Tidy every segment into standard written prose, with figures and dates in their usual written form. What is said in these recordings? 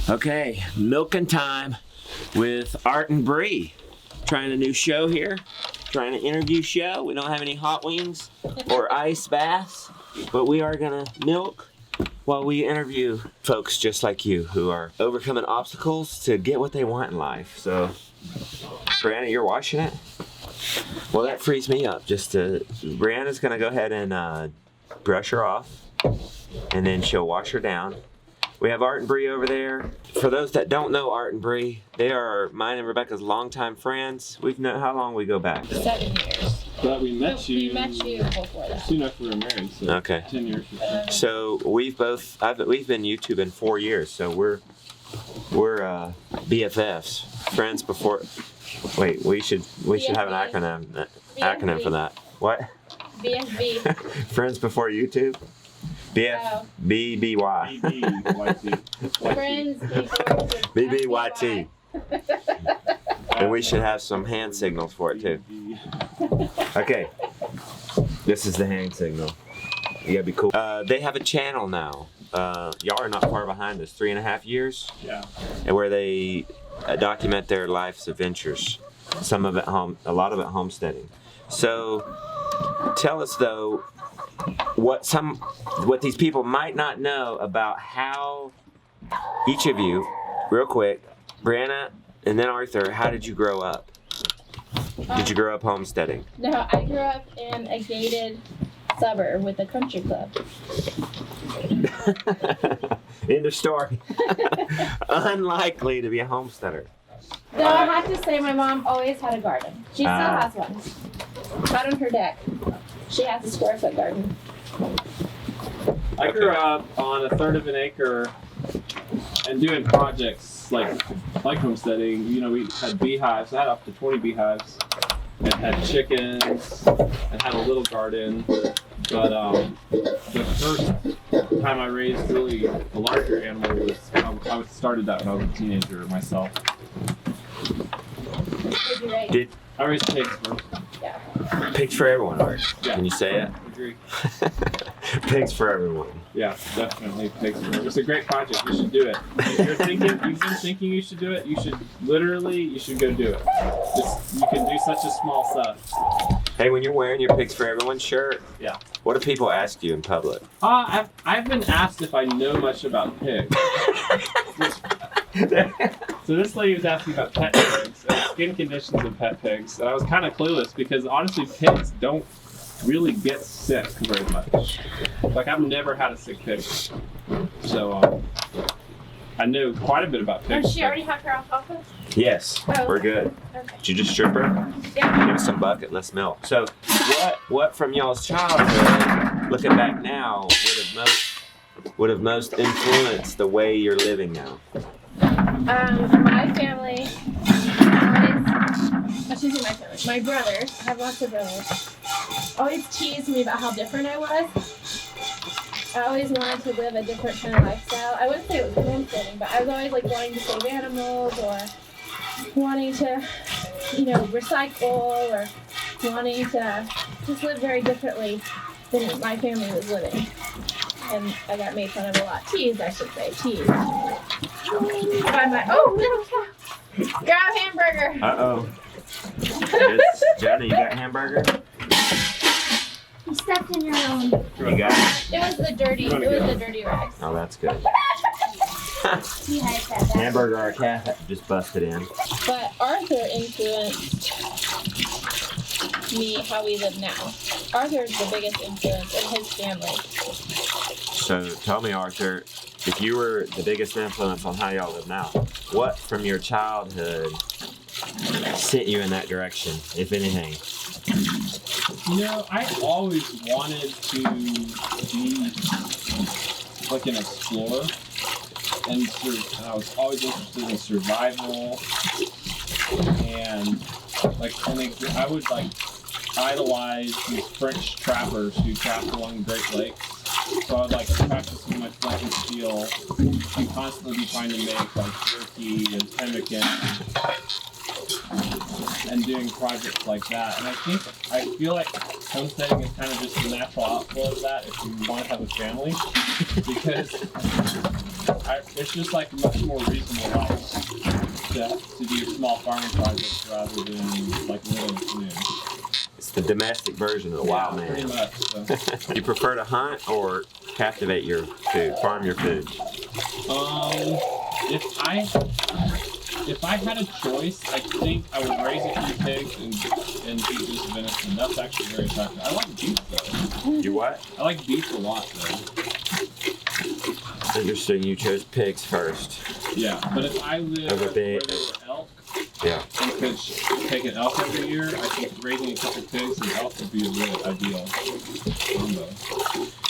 Okay, milking time with Art and Bri. Trying a new show here. Trying an interview show. We don't have any hot wings or ice baths, but we are gonna milk while we interview folks just like you who are overcoming obstacles to get what they want in life. So, Brianna, you're washing it? Well, that frees me up. Brianna's gonna go ahead and brush her off, and then she'll wash her down. We have Art and Bri over there. For those that don't know Art and Bri, they are mine and Rebecca's longtime friends. We've known, how long we go back? 7 years. But we met you. We met you before that. Soon after we were married, so Okay. 10 years. So we've been YouTubing 4 years, so we're BFFs, friends before. Wait, we should have an acronym for that. What? BFB. Friends before YouTube. BF BBY. Friends BBYT. And we should have some hand signals for it too. Okay. This is the hand signal. You gotta be cool. They have a channel now. Y'all are not far behind us. 3.5 years. Yeah. And where they document their life's adventures. Some of it a lot of it homesteading. So tell us though what these people might not know about how each of you, real quick, Brianna and then Arthur, how did you grow up? Did you grow up homesteading? No, I grew up in a gated suburb with a country club. End of story. Unlikely to be a homesteader. Though I have to say my mom always had a garden. She still has one. Out on her deck. She has a square-foot garden. I grew up on 1/3 of an acre and doing projects like homesteading. You know, we had beehives. I had up to 20 beehives and had chickens and had a little garden. But the first time I raised really a larger animal was I started that when I was a teenager myself. Would you rate? I raised pigs first. Yeah. Pigs for everyone, Art. Yeah. Can you say it? Agree. Pigs for everyone. Yeah, definitely pigs first. It's a great project. You should do it. If you've been thinking you should do it, you should go do it. You can do such a small stuff. Hey, when you're wearing your Pigs for Everyone shirt, Yeah. what do people ask you in public? I've been asked if I know much about pigs. So this lady was asking about pet pigs and skin conditions of pet pigs, and I was kind of clueless because honestly, pigs don't really get sick very much. Like I've never had a sick pig, so I know quite a bit about pigs. Does she already have her alfalfa? Yes, Oh, we're good. Okay. Did you just strip her? Yeah. Give us some bucket, let's milk. So, what from y'all's childhood, looking back now, would have most influenced the way you're living now? My family my brothers, I have lots of brothers, always teased me about how different I was. I always wanted to live a different kind of lifestyle. I wouldn't say it was homesteading, but I was always like wanting to save animals or wanting to, recycle or wanting to just live very differently than my family was living. And I got made fun of a lot. Teased, I should say. Teased. By my, little cow. Grab hamburger. Uh-oh. Johnny, you got a hamburger? You stepped in your own. You got it? It was the dirty rags. Oh, that's good. He has that. Hamburger our cat just busted in. But Arthur influenced me how we live now. Arthur's the biggest influence in his family. So tell me, Arthur, if you were the biggest influence on how y'all live now, what from your childhood sent you in that direction, if anything? I always wanted to be like an explorer, and I was always interested in survival, and I would idolize these French trappers who trapped along the Great Lakes. So I'd practice so much flint and steel and constantly be trying to make jerky and pemmican and doing projects like that. And I feel like homesteading is kind of just the natural outflow of that if you want to have a family, because it's just like much more reasonable life to do small farming projects rather than like living a canoe. It's the domestic version of the wild man. Pretty much. So. You prefer to hunt or captivate your food, farm your food? If I had a choice, I think I would raise a few pigs and eat just venison. That's actually very attractive. I like beef though. You what? I like beef a lot though. Interesting. You chose pigs first. Yeah, but if I lived Over where big. there were elk Yeah. and could take an elk every year, I think raising a couple pigs and elk would be a really ideal combo.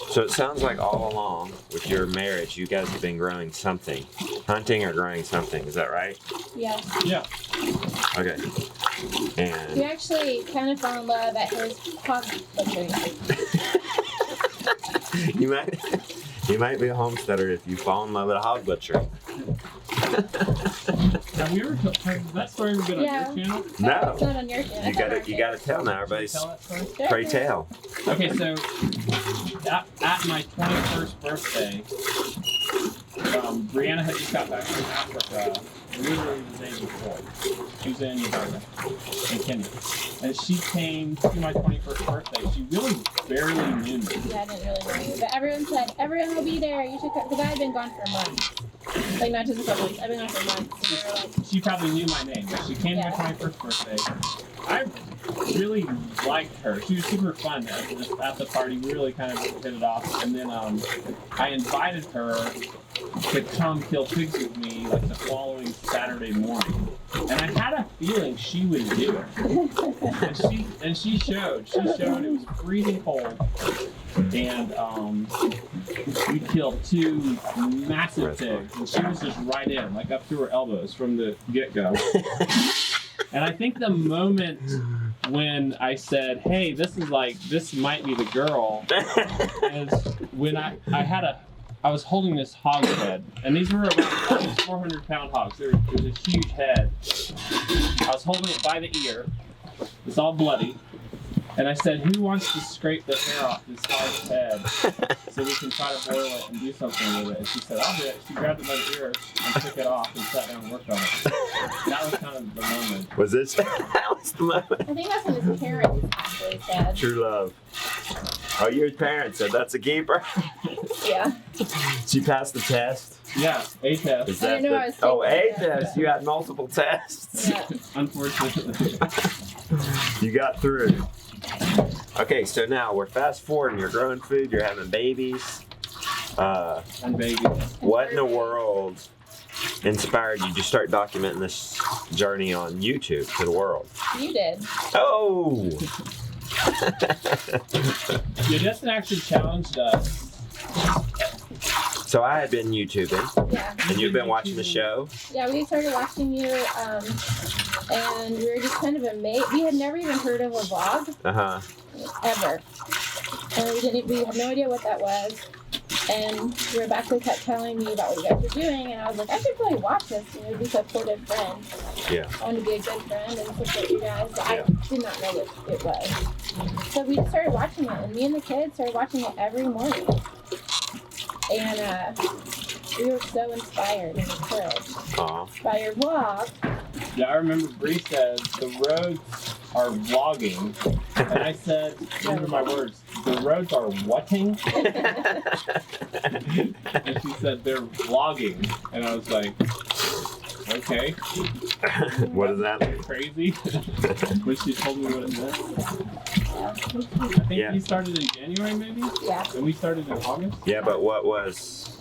So it sounds like all along with your marriage, you guys have been growing something, hunting or growing something. Is that right? Yes. Yeah. Okay. We And actually kind of fell in love at his hog butchering. you might be a homesteader if you fall in love with a hog butcher. Have that story ever been Yeah. on your channel? No. It's not on your channel. You gotta tell now. Everybody's Tell that story? pray tell. Okay, so at my 21st birthday, Brianna had just got back from Africa literally the day before. She was in Uganda, in Kenya. And she came to my 21st birthday. She really barely knew me. Yeah, I didn't really know you, but everyone said everyone will be there. You should come because I had been gone for months. Like not just a couple weeks. I've been gone for months. And they were like, She probably knew my name, but she came to my 21st birthday. I really liked her. She was super fun at the party. We really kind of hit it off. And then I invited her to come kill pigs with me like the following Saturday morning. And I had a feeling she would do it. And she showed. She showed. It was freezing cold. And we killed 2 massive pigs. And she was just right in, like up to her elbows from the get-go. And I think the moment when I said, hey, this might be the girl, is when I was holding this hog head, and these were about almost 400-pound hogs. It was a huge head. I was holding it by the ear. It's all bloody. And I said, who wants to scrape the hair off this hog's head so we can try to boil it and do something with it? And she said, I'll do it. She grabbed it by the ear and took it off and sat down and worked on it. That was kind of the moment. Was this? That was the moment. I think that's what his parents actually said. True love. Oh, your parents said that's a keeper. Yeah. She passed the test. Yeah, A test. Is I that didn't know I was a taking it. test? You had multiple tests. Yeah. Unfortunately. You got through. Okay, so now we're fast forwarding. You're growing food. You're having babies. And baby. What in the world inspired you to start documenting this journey on YouTube to the world? You did. Oh! Yeah, Justin actually challenged us. So I had been YouTubing, Yeah. and you've been watching the show. Yeah, we started watching you, and we were just kind of amazed. We had never even heard of a vlog, ever. And we had no idea what that was. And Rebecca kept telling me about what you guys were doing, and I was like, I should probably watch this, be a supportive friend. Yeah. I want to be a good friend and support you guys, but I did not know what it was. So we just started watching it, and me and the kids started watching it every morning. And we were so inspired and encouraged by your vlog. Yeah, I remember Bri said the roads are vlogging, and I said, these are my words, the roads are whatting? And she said they're vlogging, and I was like, okay. What is that? Crazy. When she told me what it meant. I think we started in January maybe? Yeah. And we started in August? Yeah, but what was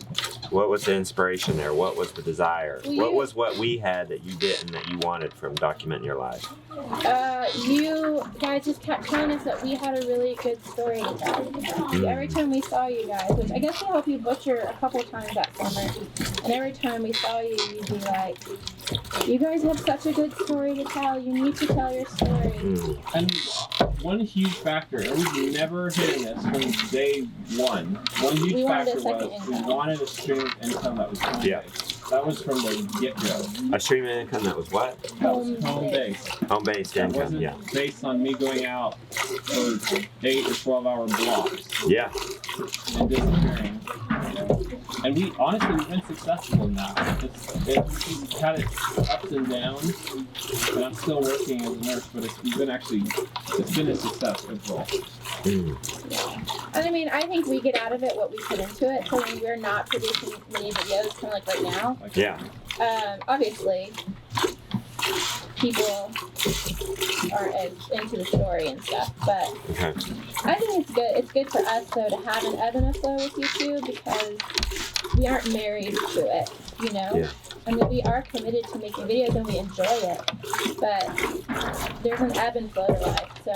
the inspiration there? What was the desire? What was what we had that you didn't, that you wanted from documenting your life? You guys just kept telling us that we had a really good story to tell. Every time we saw you guys, which I guess we helped you butcher a couple times that summer, and every time we saw you, you'd be like, you guys have such a good story to tell. You need to tell your story. And one huge factor, and we've never hidden this from day one. One huge factor was we wanted a stream of income that was home-based. That was from the get-go. A stream of income that was what? That was home-based. Home-based income, wasn't based on me going out for 8 or 12-hour blocks. Yeah. And disappearing. And we've been successful in that. It's had its ups and downs, and I'm still working as a nurse, but it's been a success overall. And I mean, I think we get out of it what we put into it. So when we're not producing many videos, kind of like right now, Yeah. Obviously, people are into the story and stuff, but Okay. I think it's good. It's good for us though to have an ebb and a flow with YouTube because we aren't married to it, you know. Yeah. I mean, we are committed to making videos and we enjoy it, but there's an ebb and flow to life. So,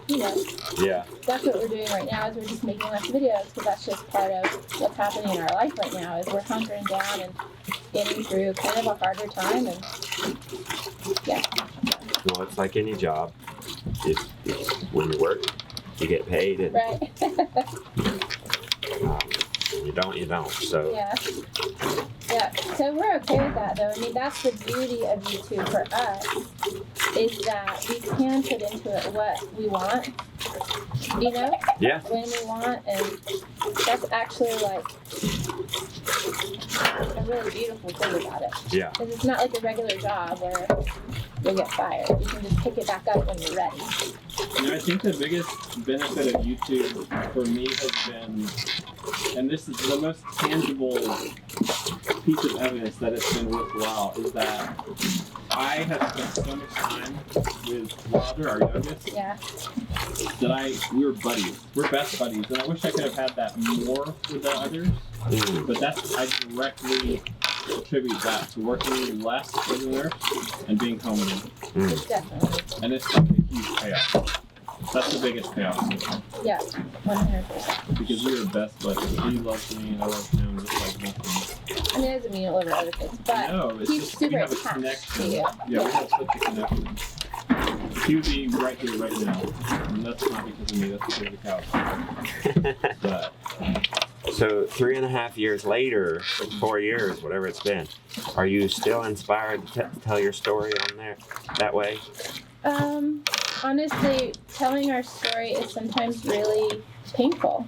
you know, Yeah. that's what we're doing right now is we're just making less videos because that's just part of what's happening in our life right now is we're hunkering down and getting through kind of a harder time and yeah. Well, it's like any job. It's when you work, you get paid, and Right. you don't. So Yeah. Yeah. So we're okay with that though. I mean, that's the beauty of YouTube for us is that we can put into it what we want, you know? yeah. When we want, and that's actually like a really beautiful thing about it. Yeah. Because it's not like a regular job where you'll get fired. You can just pick it back up when you're ready. You know, I think the biggest benefit of YouTube for me has been, and this is the most tangible piece of evidence that it's been worthwhile, is that I have spent so much time with Wilder, our youngest, Yeah. that we were buddies. We're best buddies, and I wish I could have had that more with the others. But I directly attribute that to working less as a nurse and being home with him. Definitely. And it's like a huge payoff. That's the biggest payoff. Yeah. 100%. Because we were best buddies. He loves me and I love him just like nothing. And it doesn't mean it'll over other things, but No, it's he's just we super have a attached connection. to you. Yeah, we have such a connection. He would be right here, right now. And that's not because of me, that's because of the couch. But So 3.5 years later, 4 years, whatever it's been, are you still inspired to tell your story on there that way? Honestly, telling our story is sometimes really painful.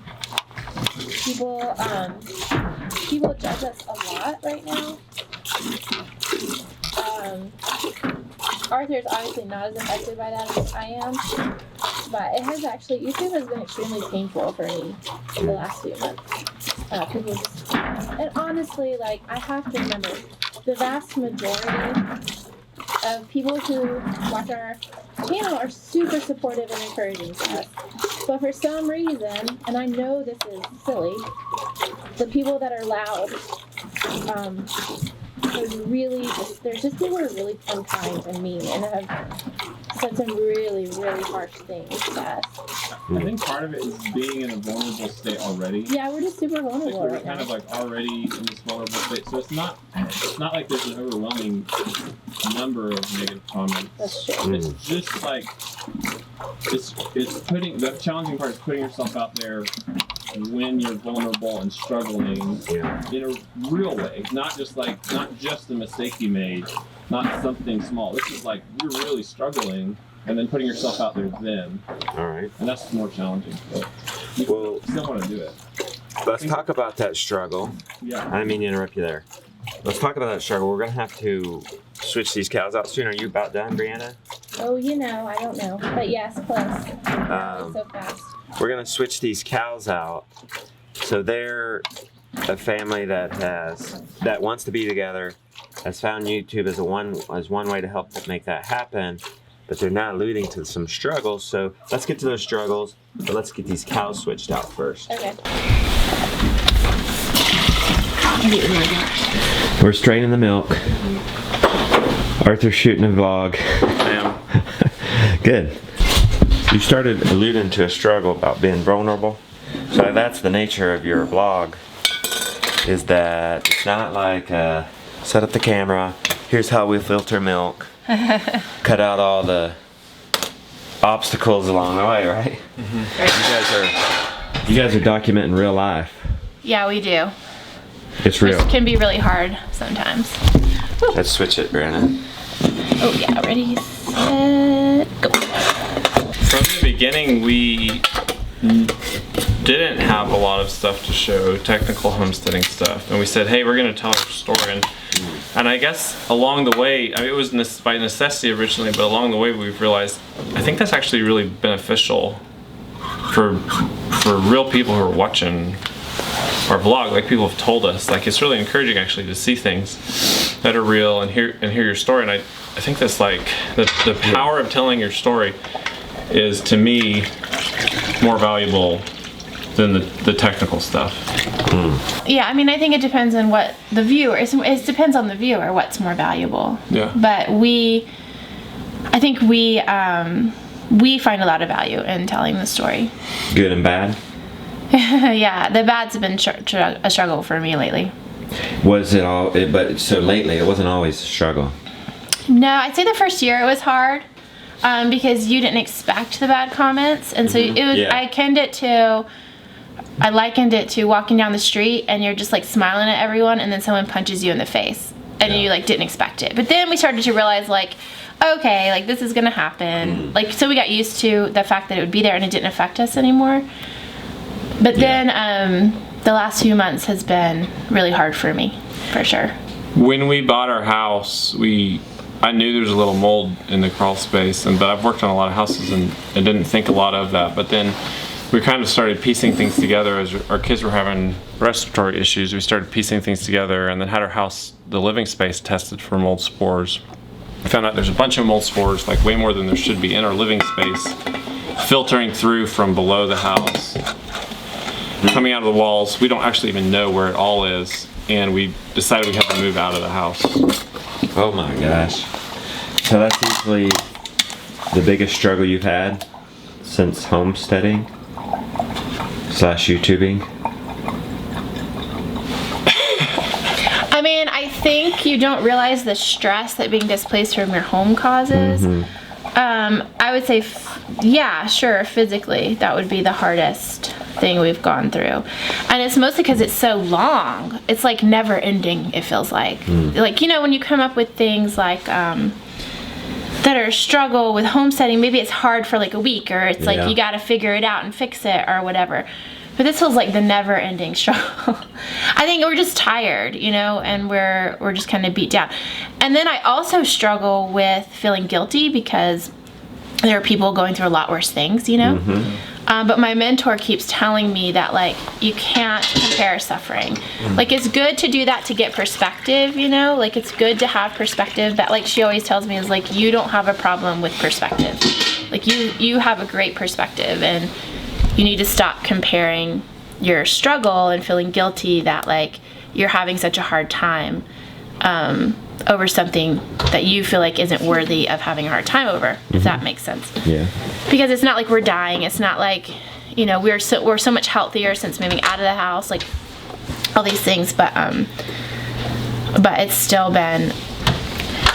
People judge us a lot right now. Arthur's obviously not as affected by that as I am, but YouTube has been extremely painful for me the last few months. And honestly, like, I have to remember, the vast majority of people who watch our channel are super supportive and encouraging to us. But for some reason, and I know this is silly, the people that are loud, there's just people who are really unkind and mean and have said some really, really harsh things to us. I think part of it is being in a vulnerable state already. Yeah, we're just super Like vulnerable we're right kind now. of like already in this vulnerable state. So it's not like there's an overwhelming number of negative comments. That's true. It's just like it's putting the challenging part is putting yourself out there when you're vulnerable and struggling in a real way, not just a mistake you made, not something small. This is like you're really struggling and then putting yourself out there then. All right. And that's more challenging. But you Well, still want to do it. let's talk about that struggle. Yeah. I didn't mean to interrupt you there. Let's talk about that struggle. We're going to have to switch these cows out soon. Are you about done, Brianna? Oh, I don't know. But yes, close. So fast. We're going to switch these cows out. So they're a family that wants to be together, has found YouTube as one way to help make that happen, but they're not alluding to some struggles. So let's get to those struggles, but let's get these cows switched out first. Okay. We're straining the milk. Arthur's shooting a vlog. Good. You started alluding to a struggle about being vulnerable. So that's the nature of your vlog, is that it's not like set up the camera, here's how we filter milk, cut out all the obstacles along the way, right? Mm-hmm. You guys are documenting real life. Yeah, we do. It's real. Which can be really hard sometimes. Let's switch it, Brandon. Oh yeah, ready, set, go. From the beginning, we didn't have a lot of stuff to show, technical homesteading stuff, and we said, hey, we're going to tell our story. And I guess along the way, I mean, it was by necessity originally, but along the way we've realized, I think that's actually really beneficial for real people who are watching our vlog. Like, people have told us, like, it's really encouraging actually to see things that are real and hear your story. And I think that's like the power of telling your story is, to me, more valuable than the technical stuff. Yeah, I mean, I think it depends on what the viewer, it depends on the viewer what's more valuable. Yeah. But I think we find a lot of value in telling the story. Good and bad? Yeah, the bad's been a struggle for me lately. Was it all, but so lately it wasn't always a struggle? No, I'd say the first year it was hard because you didn't expect the bad comments. And so it was, Yeah. I likened it to walking down the street and you're just like smiling at everyone and then someone punches you in the face and you like didn't expect it. But then we started to realize, like, okay, like this is gonna happen. Like, so we got used to the fact that it would be there and it didn't affect us anymore. But then the last few months has been really hard for me, for sure. When we bought our house, I knew there was a little mold in the crawl space, but I've worked on a lot of houses and didn't think a lot of that. But then we kind of started piecing things together as our kids were having respiratory issues. We started piecing things together and then had our house, the living space, tested for mold spores. We found out there's a bunch of mold spores, like way more than there should be in our living space, filtering through from below the house, coming out of the walls. We don't actually even know where it all is, and we decided we had to move out of the house. Oh my gosh. So that's usually the biggest struggle you've had since homesteading / YouTubing? I mean, I think you don't realize the stress that being displaced from your home causes. I would say, yeah, sure, physically, that would be the hardest thing we've gone through. And it's mostly because it's so long. It's like never ending, it feels like. Like, you know, when you come up with things like, that are a struggle with homesteading, maybe it's hard for like a week, or it's like you gotta figure it out and fix it or whatever. But this feels like the never ending struggle. I think we're just tired, you know, and we're just kind of beat down. And then I also struggle with feeling guilty because there are people going through a lot worse things, you know? But my mentor keeps telling me that, like, you can't compare suffering. Like, it's good to do that to get perspective, you know? Like, it's good to have perspective. But, like, she always tells me is, like, you don't have a problem with perspective. Like, you have a great perspective, and you need to stop comparing your struggle and feeling guilty that, like, you're having such a hard time over something that you feel like isn't worthy of having a hard time over, if that makes sense. Yeah. Because it's not like we're dying. It's not like, you know, we're so much healthier since moving out of the house, like all these things, but it's still been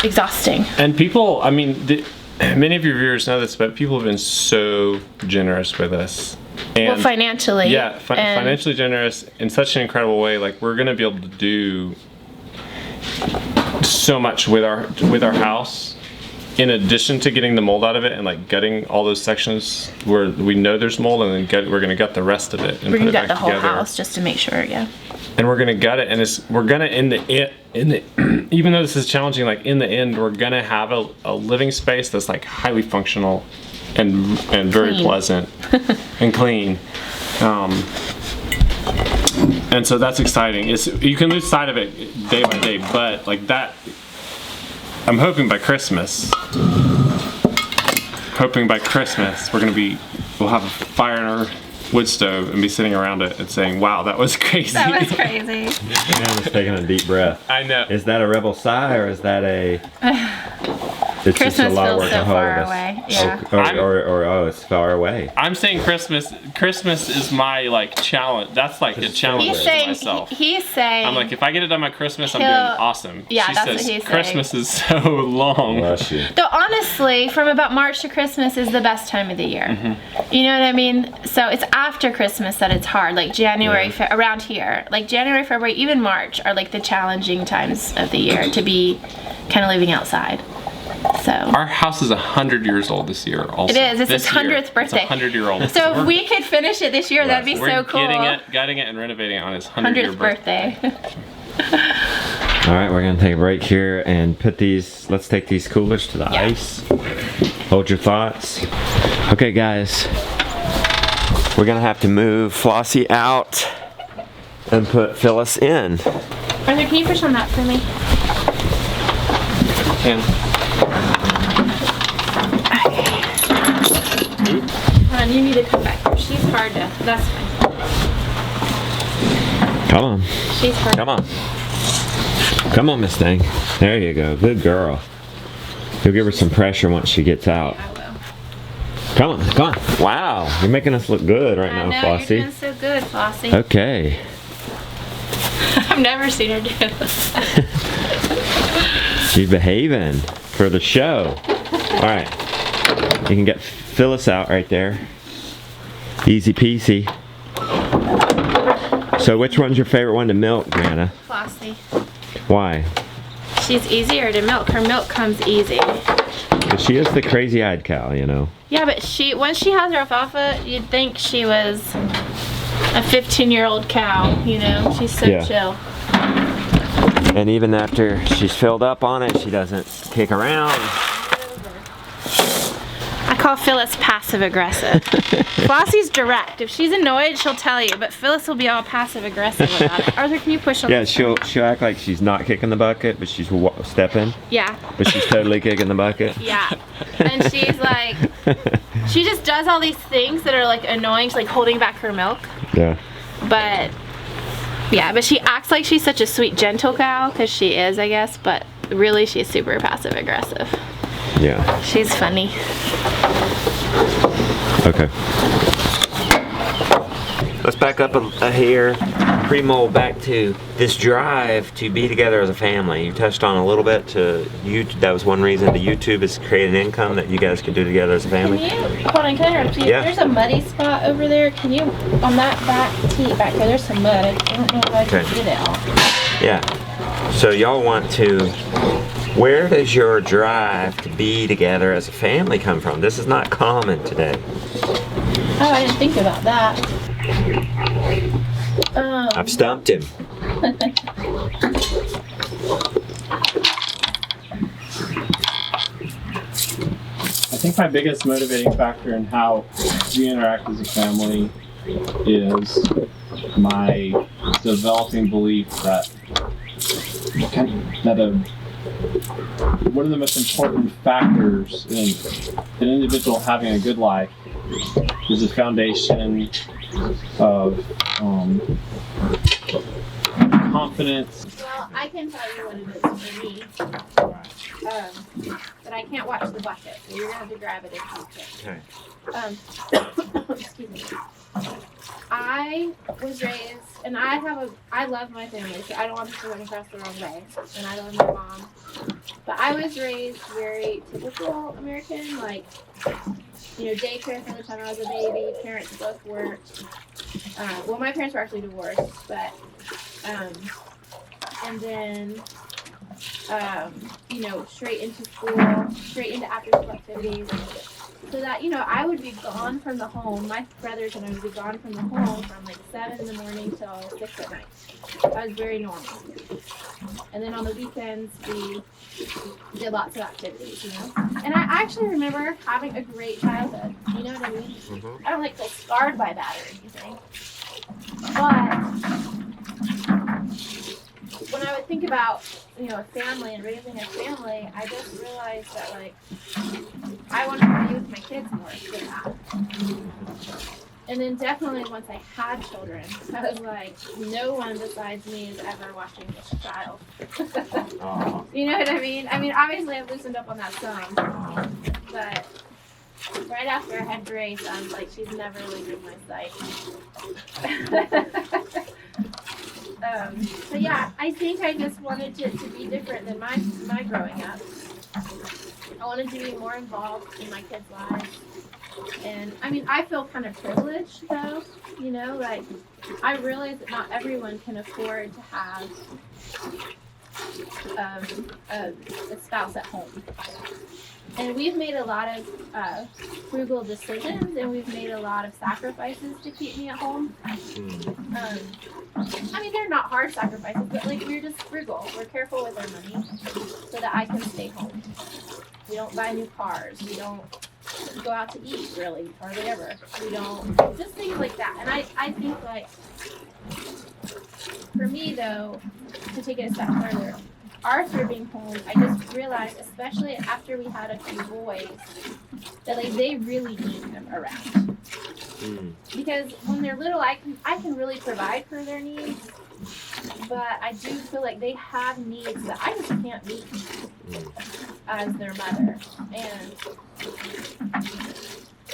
exhausting. And people, I mean, many of your viewers know this, but people have been so generous with us. And, well, financially. Yeah, financially generous in such an incredible way. Like, we're gonna be able to do so much with our house, in addition to getting the mold out of it and like gutting all those sections where we know there's mold, and then we're gonna gut the rest of it and we're put gonna it gut back the whole together. house just to make sure, yeah. And we're gonna gut it, and we're gonna in the even though this is challenging, like in the end, we're gonna have a living space that's like highly functional and very pleasant and clean. And so that's exciting. You can lose sight of it day by day, but like that, I'm hoping by Christmas we'll have a fire in our wood stove and be sitting around it and saying, wow, that was crazy. That was crazy. I was taking a deep breath. I know. Is that a rebel sigh, or is that a... It's Christmas just a lot of feels work so to hold far us. away. Yeah. Or it's far away. I'm saying Christmas is my like challenge. That's like a challenge He's to saying, myself. he's saying, I'm like, if I get it done by Christmas, I'm doing awesome. Yeah, she that's says, what he's saying. Christmas is so long. Bless you. though honestly, from about March to Christmas is the best time of the year. You know what I mean? So it's after Christmas that it's hard. Like January, around here, like January, February, even March are like the challenging times of the year to be kind of living outside. So Our house is 100 years old this year. Also, it is. It's this its 100th birthday. It's 100-year-old. So if we could finish it this year, that'd be We're so cool. gutting it and renovating it on his 100th birthday. All right, we're gonna take a break here and put these. Let's take these coolers to the ice. Hold your thoughts. Okay, guys, we're gonna have to move Flossie out and put Phyllis in. Arthur, can you push on that for me? And Hold on, you need to come back here. She's hard to. That's fine. Come on, She's hard. come on, come on, Miss Thing. There you go, good girl. You'll give her some pressure once she gets out. I will. Come on, come on. Wow, you're making us look good right I now, know, Flossie. you're doing so good, Flossie. Okay. I've never seen her do this. She's behaving for the show. All right, you can get Phyllis out right there. Easy peasy. So which one's your favorite one to milk, Brianna? Flossie. Why? She's easier to milk. Her milk comes easy. 'Cause she is the crazy-eyed cow, you know. Yeah, but once she has her alfalfa, you'd think she was a 15-year-old cow, you know? She's so Yeah. chill. And even after she's filled up on it, she doesn't kick around. I call Phyllis passive aggressive. Flossie's direct. If she's annoyed, she'll tell you, but Phyllis will be all passive aggressive about it. Arthur, can you push on Yeah, this? she'll act like she's not kicking the bucket, but she's stepping, Yeah. but she's totally kicking the bucket. Yeah. And she's like, she just does all these things that are like annoying. She's like holding back her milk. Yeah. But yeah, but she acts like she's such a sweet, gentle cow, because she is, I guess, but really she's super passive aggressive. Yeah. She's funny. Okay. Let's back up here. Pre-mold back to this drive to be together as a family. You touched on a little bit to YouTube. That was one reason to YouTube is to create an income that you guys could do together as a family. Can you, hold on, can I interrupt you? Yeah. There's a muddy spot over there. Can you, on that back teat back there, there's some mud. I don't know if I can Okay. get it all. Yeah. So y'all want to, where does your drive to be together as a family come from? This is not common today. Oh, I didn't think about that. I've stumped him. I think my biggest motivating factor in how we interact as a family is my developing belief that one of the most important factors in an individual having a good life is the foundation of confidence. Well, I can tell you what it is for me. But I can't watch the bucket, so you're gonna have to grab it if you can. Okay. Excuse me. I was raised, and I love my family, so I don't want this to run across the wrong way. And I love my mom, but I was raised very typical American, like, you know, daycare from the time I was a baby. Parents both worked. Well, my parents were actually divorced, but and then you know, straight into school, straight into after school activities. So that, you know, I would be gone from the home, my brothers and I would be gone from the home from like 7 in the morning till 6 at night. That was very normal. And then on the weekends, we did lots of activities, you know. And I actually remember having a great childhood, you know what I mean? Mm-hmm. I don't like feel scarred by that or anything. But when I would think about, you know, a family and raising a family, I just realized that, like, I wanted to be with my kids more than that. And then definitely once I had children, I was like, no one besides me is ever watching this child. Aw. You know what I mean? I mean, obviously I've loosened up on that some, but right after I had Grace, I was like, she's never leaving my sight. So yeah, I think I just wanted it to be different than my growing up. I wanted to be more involved in my kids' lives. And I mean, I feel kind of privileged though, you know, like I realize that not everyone can afford to have a spouse at home. And we've made a lot of frugal decisions, and we've made a lot of sacrifices to keep me at home. I mean, they're not hard sacrifices, but like we're just frugal. We're careful with our money so that I can stay home. We don't buy new cars. We don't go out to eat really, hardly ever. We don't, just things like that. And I think like, for me though, to take it a step further, Arthur being home, I just realized, especially after we had a few boys, that like they really need him around. Because when they're little, I can really provide for their needs, but I do feel like they have needs that I just can't meet as their mother. And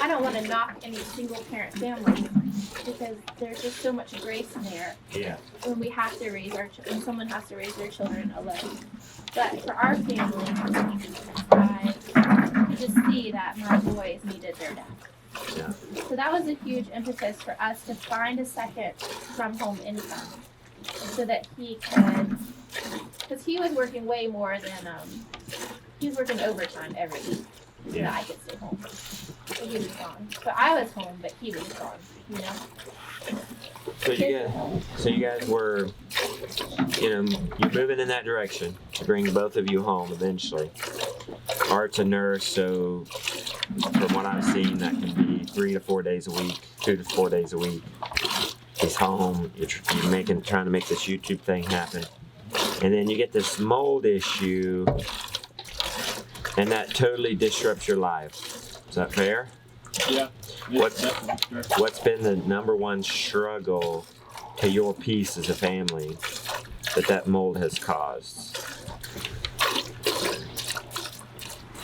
I don't want to knock any single parent families because there's just so much grace in there. Yeah. When we have to raise when someone has to raise their children alone. But for our family, I could just see that my boys needed their dad. Yeah. So that was a huge impetus for us to find a second from home income so that he could, because he was working way more than, he was working overtime every week so that I could stay home. So he was gone. So I was home, but he was gone, you know? So you guys were, you're moving in that direction to bring both of you home eventually. Art's a nurse, so from what I've seen, that can be 3 to 4 days a week, 2 to 4 days a week. He's home. You're trying to make this YouTube thing happen, and then you get this mold issue, and that totally disrupts your life. Is that fair? Yeah. What's been the number one struggle to your peace as a family that mold has caused?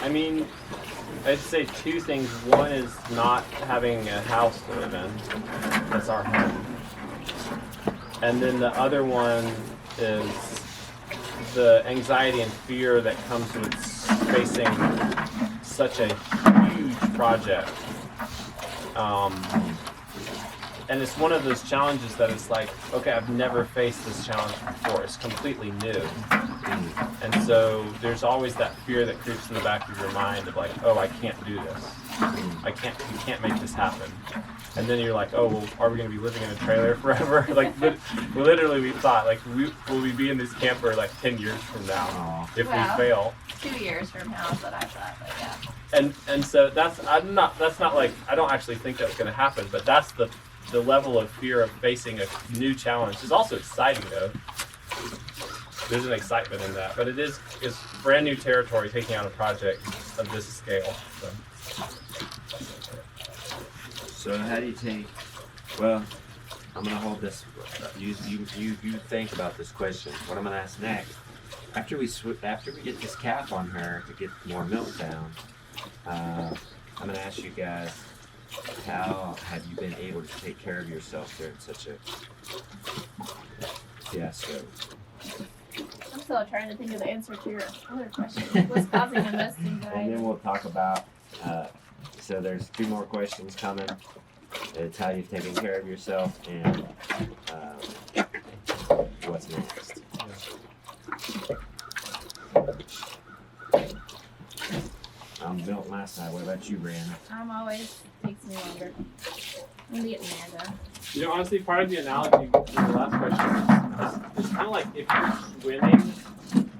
I mean, I'd say two things. One is not having a house to live in. That's our home. And then the other one is the anxiety and fear that comes with facing such a huge project. And it's one of those challenges that it's like, okay, I've never faced this challenge before. It's completely new. And so there's always that fear that creeps in the back of your mind of like, oh, I can't do this. We can't make this happen. And then you're like, oh, well, are we going to be living in a trailer forever? Like, literally we thought, like, will we be in this camper like 10 years from now if we fail? 2 years from now is what I thought, but yeah. And so that's not like, I don't actually think that's going to happen, but that's the level of fear of facing a new challenge. It's also exciting though. There's an excitement in that, but it's brand new territory taking on a project of this scale. So how do you take? Well, I'm gonna hold this. You think about this question. What I'm gonna ask next. After we get this cap on her to get more milk down, I'm gonna ask you guys. How have you been able to take care of yourself during such a fiasco? I'm still trying to think of the answer to your other question. What's causing the most anxiety? And then we'll talk about, so there's 2 more questions coming. It's how you've taken care of yourself and what's next. I'm built my side. What about you, Brianna? I'm always takes me longer. I'm the Amanda. You know, honestly, part of the analogy to the last question is kind of like if you're swimming,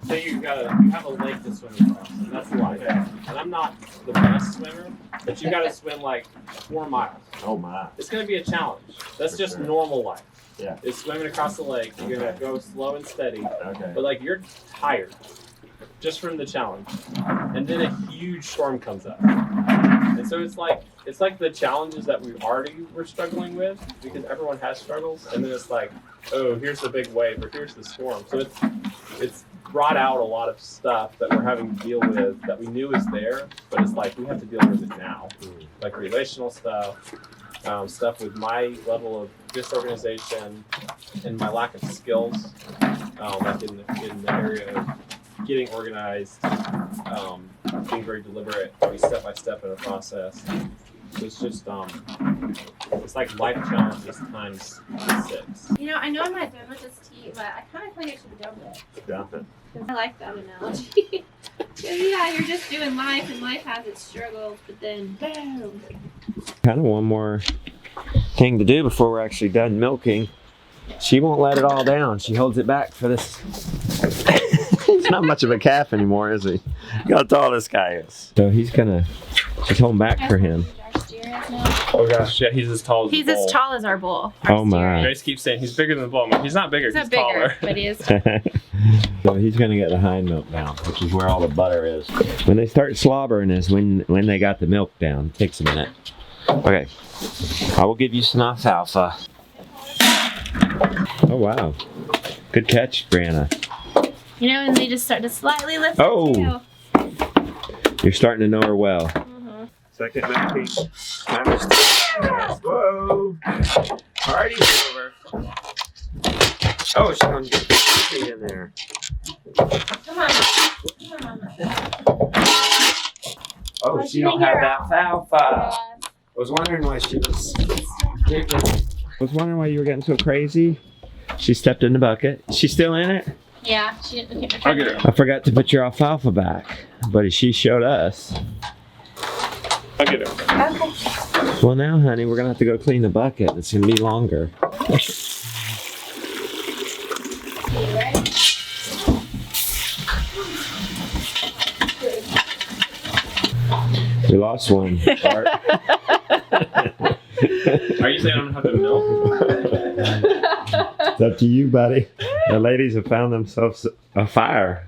say you have a lake to swim across, and that's life. And I'm not the best swimmer, but you got to swim like 4 miles. Oh my! It's going to be a challenge. That's just sure. Normal life. Yeah. It's swimming across the lake. You're going to go slow and steady. Okay. But like you're tired just from the challenge, and then a huge storm comes up. And so it's like the challenges that we already were struggling with, because everyone has struggles, and then it's like, oh, here's the big wave, or here's the storm. So it's brought out a lot of stuff that we're having to deal with that we knew was there, but it's like we have to deal with it now, like relational stuff, stuff with my level of disorganization and my lack of skills, like in the area of getting organized, being very deliberate, going step by step in a process. So it's just it's like life challenges times 6. You know, I know I'm not done with this tea, but I kind of think I should dump it. Dump it. I like that analogy. 'Cause, yeah, you're just doing life, and life has its struggles, but then boom. Kind of one more thing to do before we're actually done milking. She won't let it all down. She holds it back for this. He's not much of a calf anymore, is he? Look how tall this guy is. So she's holding back for him. Oh gosh, yeah, he's as tall as He's the bull. as tall as our bull. Oh my. Grace keeps saying he's bigger than the bull. I'm like, he's not bigger, He's he's, not bigger, taller. but he is. So he's gonna get the hind milk down, which is where all the butter is. When they start slobbering is when they got the milk down. It takes a minute. Okay, I will give you some alfalfa. Oh wow, good catch, Brianna. You know, and they just start to slightly lift Oh. their tail. You're starting to know her well. Mhm. Second milking. Time to start. Whoa! Party's over. Oh, she's gonna get the feet in there. Come on. Come on, Mama. Oh, she don't have alfalfa. I was wondering why she was kicking. I was wondering why you were getting so crazy. She stepped in the bucket. Is she still in it? Yeah, she didn't. I'll get her. I forgot to put your alfalfa back, but she showed us. I'll get her. Okay. Well, now, honey, we're gonna have to go clean the bucket. It's gonna be longer. You ready? We lost one. Art. Are you saying I'm gonna have to milk? It's up to you, buddy. The ladies have found themselves a fire.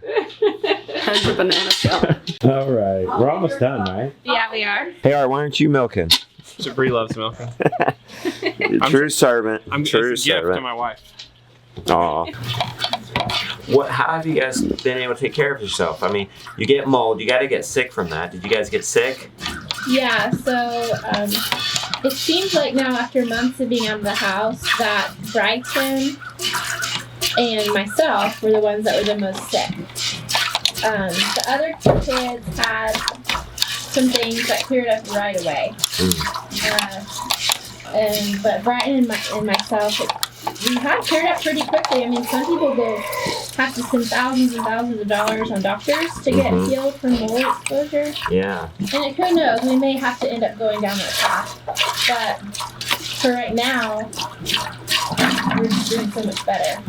Has a banana shell. All right, we're almost done, right? Yeah, we are. Hey, Art, why aren't you milking? So Bri loves milking. True servant. True It's a gift to servant. my wife. Aw. How have you guys been able to take care of yourself? I mean, you get mold. You got to get sick from that. Did you guys get sick? Yeah, so it seems like now after months of being out of the house that Brighton and myself were the ones that were the most sick. The other kids had some things that cleared up right away. But Brighton and myself, we had cleared up pretty quickly. I mean, some people go have to spend thousands and thousands of dollars on doctors to get healed from mold exposure. Yeah. And who knows, we may have to end up going down that path. But for right now, we're just doing so much better.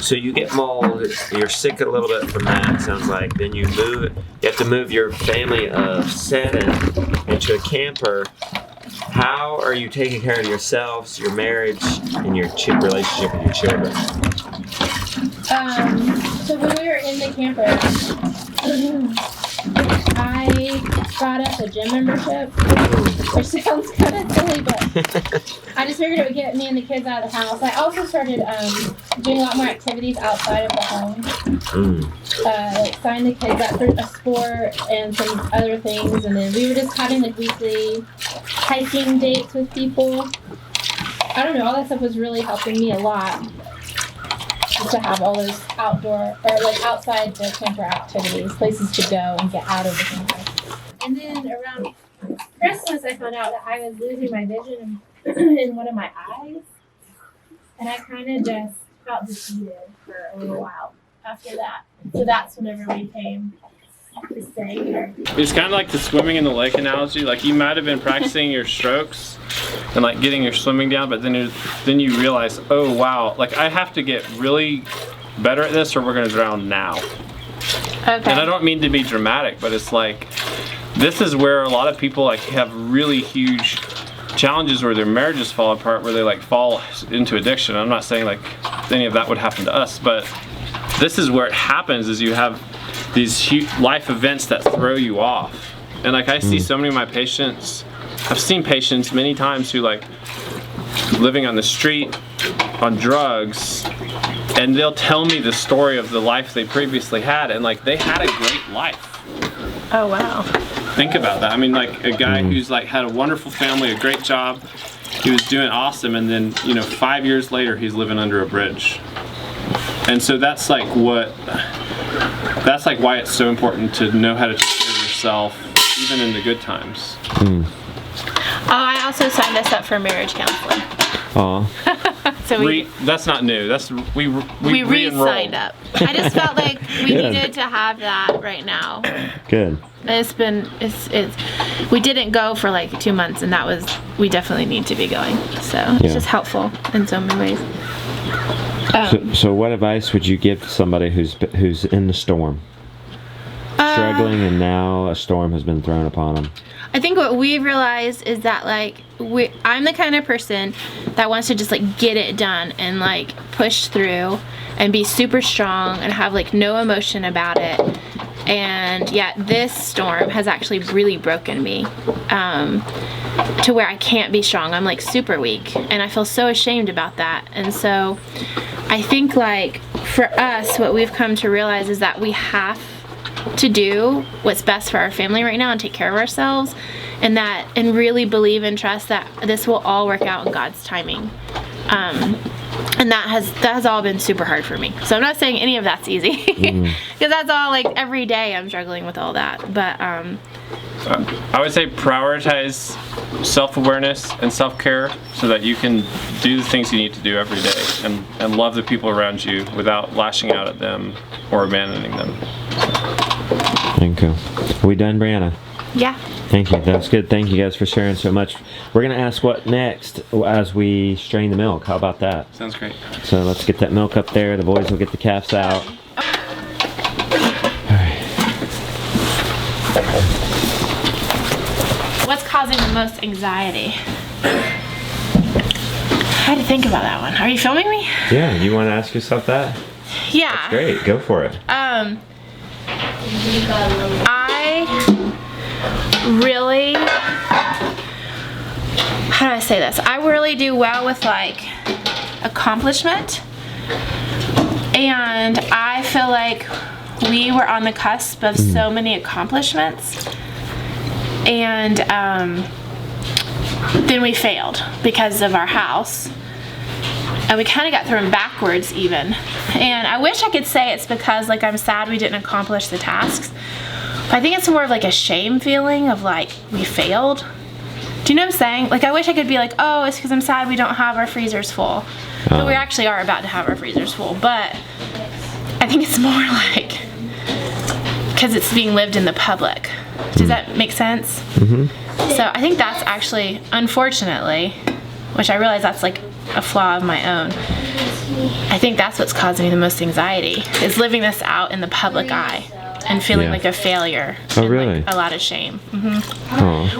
So you get mold. You're sick a little bit from that. It sounds like. Then you move. You have to move your family of 7 into a camper. How are you taking care of yourselves, your marriage, and your relationship with your children? So when we were in the camper, I got us a gym membership, which sounds kind of silly, but I just figured it would get me and the kids out of the house. I also started doing a lot more activities outside of the home. Like sign the kids up for a sport and some other things, and then we were just having like weekly hiking dates with people. I don't know, all that stuff was really helping me a lot. Just to have all those outdoor or like outside the camper activities, places to go and get out of the camper. And then around Christmas, I found out that I was losing my vision in one of my eyes, and I kind of just felt defeated for a little while after that. So that's whenever we came to stay here. It's kind of like the swimming in the lake analogy. Like you might have been practicing your strokes and like getting your swimming down, but then you realize, oh wow, like I have to get really better at this or we're gonna drown now. Okay. And I don't mean to be dramatic, but it's like this is where a lot of people like have really huge challenges where their marriages fall apart, where they like fall into addiction. I'm not saying like any of that would happen to us, but this is where it happens. Is you have these huge life events that throw you off. And like I see so many of my patients, I've seen patients many times who like living on the street on drugs, and they'll tell me the story of the life they previously had, and like they had a great life. Oh wow. Think about that. I mean, like a guy who's like had a wonderful family, a great job, he was doing awesome, and then 5 years later he's living under a bridge. And so that's like why it's so important to know how to take care of yourself even in the good times. I also signed us up for marriage counseling. Aw. So That's not new. That's we re-signed up. I just felt like we Good. needed to have that right now. Good. It's we didn't go for like 2 months, and we definitely need to be going. So it's just helpful in so many ways. So what advice would you give to somebody who's in the storm? Struggling, and now a storm has been thrown upon them. I think what we've realized is that like I'm the kind of person that wants to just like get it done and like push through and be super strong and have like no emotion about it. And yet this storm has actually really broken me to where I can't be strong. I'm like super weak, and I feel so ashamed about that. And so I think like for us, what we've come to realize is that we have to do what's best for our family right now and take care of ourselves, and really believe and trust that this will all work out in God's timing. And that has all been super hard for me. So I'm not saying any of that's easy, because that's all like every day I'm struggling with all that. But I would say prioritize self-awareness and self-care so that you can do the things you need to do every day and love the people around you without lashing out at them or abandoning them. Thank you. Are we done, Brianna? yeah. Thank you. That's good. Thank you guys for sharing so much. We're going to ask what next as we strain the milk. How about that? Sounds great. So let's get that milk up there. The boys will get the calves out. What's causing the most anxiety? I had to think about that one. Are you filming me? Yeah, you want to ask yourself that? Yeah. Great. Go for it. I really, how do I say this? I really do well with like accomplishment, and I feel like we were on the cusp of so many accomplishments, and then we failed because of our house, and we kind of got thrown backwards even. And I wish I could say it's because like I'm sad we didn't accomplish the tasks, but I think it's more of like a shame feeling of like we failed. Do you know what I'm saying? Like I wish I could be like, oh, it's because I'm sad we don't have our freezers full. But we actually are about to have our freezers full. But I think it's more like because it's being lived in the public. Does that make sense? Mm-hmm. So I think that's actually, unfortunately, which I realize that's like a flaw of my own, I think that's what's causing me the most anxiety, is living this out in the public eye and feeling like a failure. Oh, and really? like a lot of shame.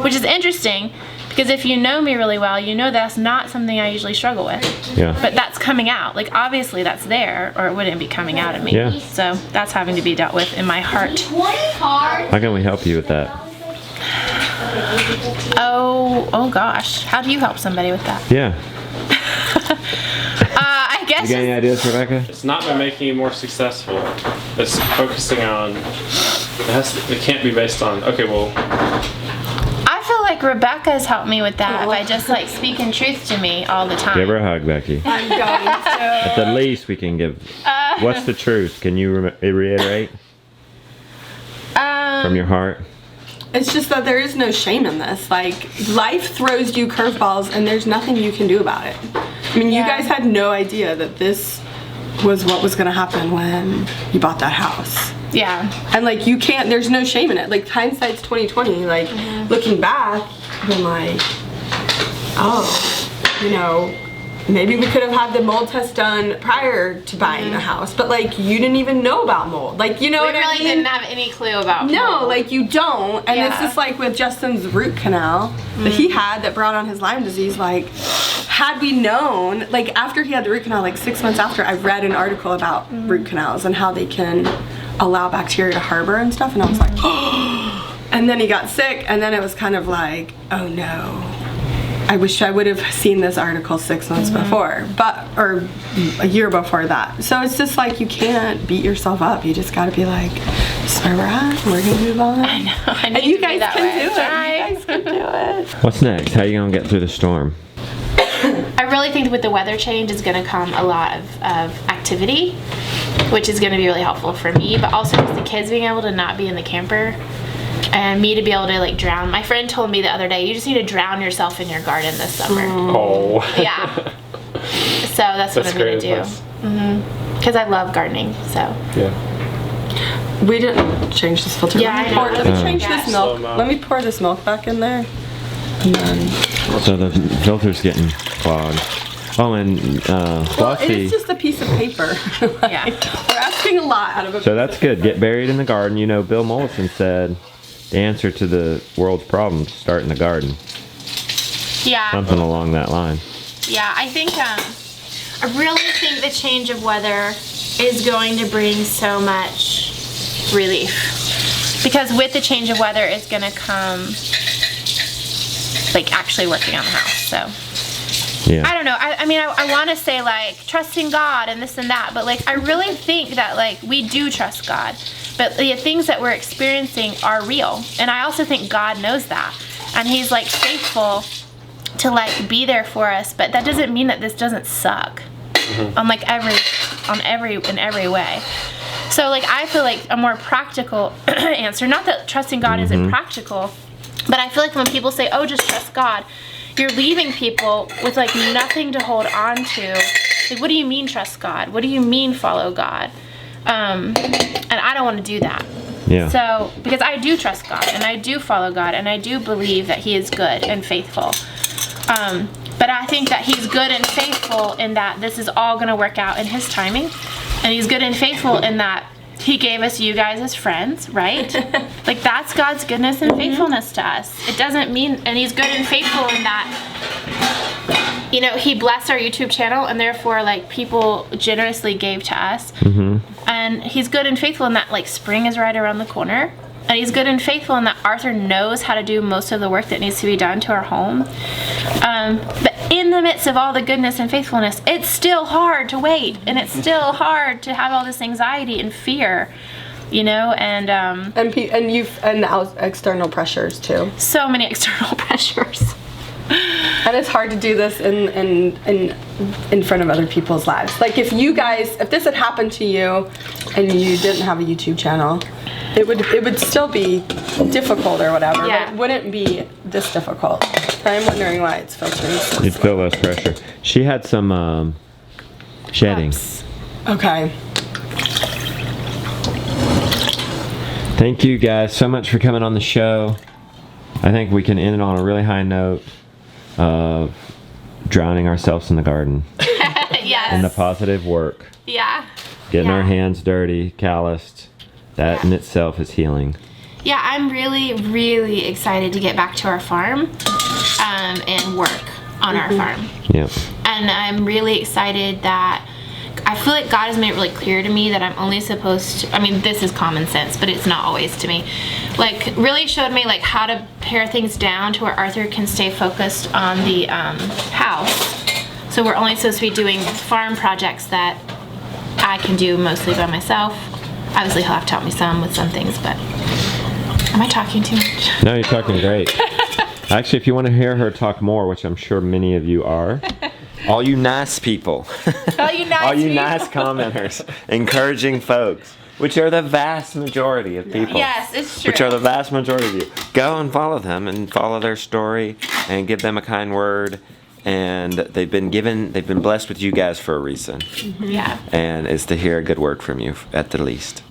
Which is interesting, because if you know me really well, you know that's not something I usually struggle with. Yeah. But that's coming out. Like obviously that's there, or it wouldn't be coming out of me. Yeah. So that's having to be dealt with in my heart. How can we help you with that? Oh gosh. How do you help somebody with that? Yeah. I guess You got any ideas, Rebecca? It's not by making you more successful. It's focusing on. It can't be based on. Okay, well. I feel like Rebecca's helped me with that by just like speaking truth to me all the time. Give her a hug, Becky. I'm going to. At the least we can give. What's the truth? Can you reiterate from your heart? It's just that there is no shame in this. Like, life throws you curveballs and there's nothing you can do about it. I mean, you guys had no idea that this was what was going to happen when you bought that house. Yeah. And like, you can't, there's no shame in it. Like, hindsight's 2020. Like, looking back, I'm like, oh, you know, maybe we could have had the mold test done prior to buying the house, but like you didn't even know about mold. Like, you know We what I really mean? didn't have any clue about No, mold. like you don't. And it's just like with Justin's root canal that he had that brought on his Lyme disease. Like, had we known, like after he had the root canal, like 6 months after, I read an article about root canals and how they can allow bacteria to harbor and stuff. And I was like, oh. And then he got sick, and then it was kind of like, oh no. I wish I would have seen this article 6 months before, or a year before that. So it's just like, you can't beat yourself up. You just gotta be like, this is where we're at, we're gonna move on. I know. I need And you to be guys that can way. do it. Try. You guys can do it. What's next? How are you gonna get through the storm? I really think with the weather change is going to come a lot of activity, which is going to be really helpful for me, but also just the kids being able to not be in the camper and me to be able to like drown. My friend told me the other day, you just need to drown yourself in your garden this summer. Oh. Yeah. So that's what I'm gonna do. Because I love gardening. So. Yeah. We didn't change this filter. Yeah, Let me change Yeah. this milk. Slow mo. Let me pour this milk back in there. And then, So the filter's getting clogged. Oh, and well, Fluffy. it's just a piece of paper. Yeah. We're asking a lot out of a So that's good. Get buried in the garden. You know, Bill Mollison said the answer to the world's problems start in the garden. Yeah. Something along that line. Yeah, I think I really think the change of weather is going to bring so much relief. Because with the change of weather it's gonna come like actually working on the house. So Yeah. I don't know. I mean I wanna say like trusting God and this and that, but like I really think that like we do trust God. But the things that we're experiencing are real. And I also think God knows that. And he's like faithful to like be there for us, but that doesn't mean that this doesn't suck on like in every way. So like I feel like a more practical answer, not that trusting God isn't practical, but I feel like when people say, oh, just trust God, you're leaving people with like nothing to hold on to. Like, what do you mean trust God? What do you mean follow God? And I don't want to do that. Yeah. So, because I do trust God and I do follow God and I do believe that he is good and faithful. But I think that he's good and faithful in that this is all going to work out in his timing. And he's good and faithful in that he gave us you guys as friends, right? Like that's God's goodness and faithfulness to us. It doesn't mean, and he's good and faithful in that, you know, he blessed our YouTube channel and therefore like people generously gave to us. And he's good and faithful in that like spring is right around the corner. And he's good and faithful in that Arthur knows how to do most of the work that needs to be done to our home. But in the midst of all the goodness and faithfulness, it's still hard to wait. And it's still hard to have all this anxiety and fear, you know, and external pressures too. so many external pressures. And it's hard to do this in front of other people's lives. Like if this had happened to you and you didn't have a YouTube channel, it would still be difficult or whatever, Yeah. but it wouldn't be this difficult. I'm wondering why it's filtering. So You'd feel less pressure. She had some shedding. Okay. Thank you guys so much for coming on the show. I think we can end it on a really high note of drowning ourselves in the garden. Yes. And the positive work. Yeah. Getting Yeah. our hands dirty, calloused. That in itself is healing. Yeah, I'm really, really excited to get back to our farm and work on our farm. Yep. And I'm really excited that I feel like God has made it really clear to me that I'm only supposed to, I mean, this is common sense, but it's not always to me. Like, really showed me like how to pare things down to where Arthur can stay focused on the house. So we're only supposed to be doing farm projects that I can do mostly by myself. Obviously, he'll have to help me some with some things, but am I talking too much? No, you're talking great. Actually, if you want to hear her talk more, which I'm sure many of you are, all you nice people, All you nice all you people. nice commenters, encouraging folks, which are the vast majority of people. Yes, it's true. Which are the vast majority of you. Go and follow them and follow their story and give them a kind word. And they've been blessed with you guys for a reason. Yeah. And it's to hear a good word from you at the least.